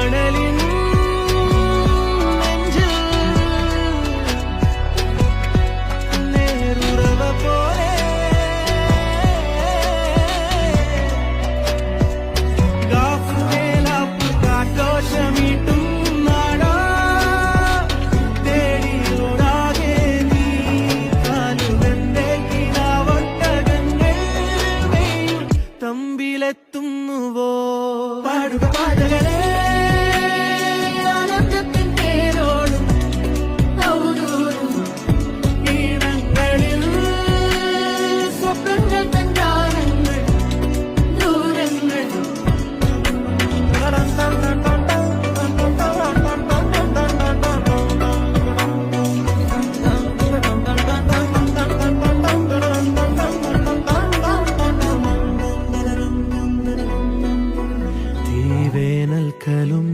മണലിൻ നെഞ്ചിൽ നേരുറവ പോലെ ഗാഫുവേലാപ്പു കാറ്റോശമീട്ടും നാടാ തേടിയോടാകെ നീ കാലുവെന്റെ കിനാവൊട്ടകങ്ങൾ വെയിൽ തമ്പിലെത്തുന്നുവോ പാടുക പാടകരേ ആനന്ദത്തിൻ തേരോടും ഔദൂരും ഈണങ്ങളിൽ സ്വപ്നങ്ങൾ തൻ ഗാനങ്ങൾ ദൂരങ്ങൾ തീവേനൽക്കലും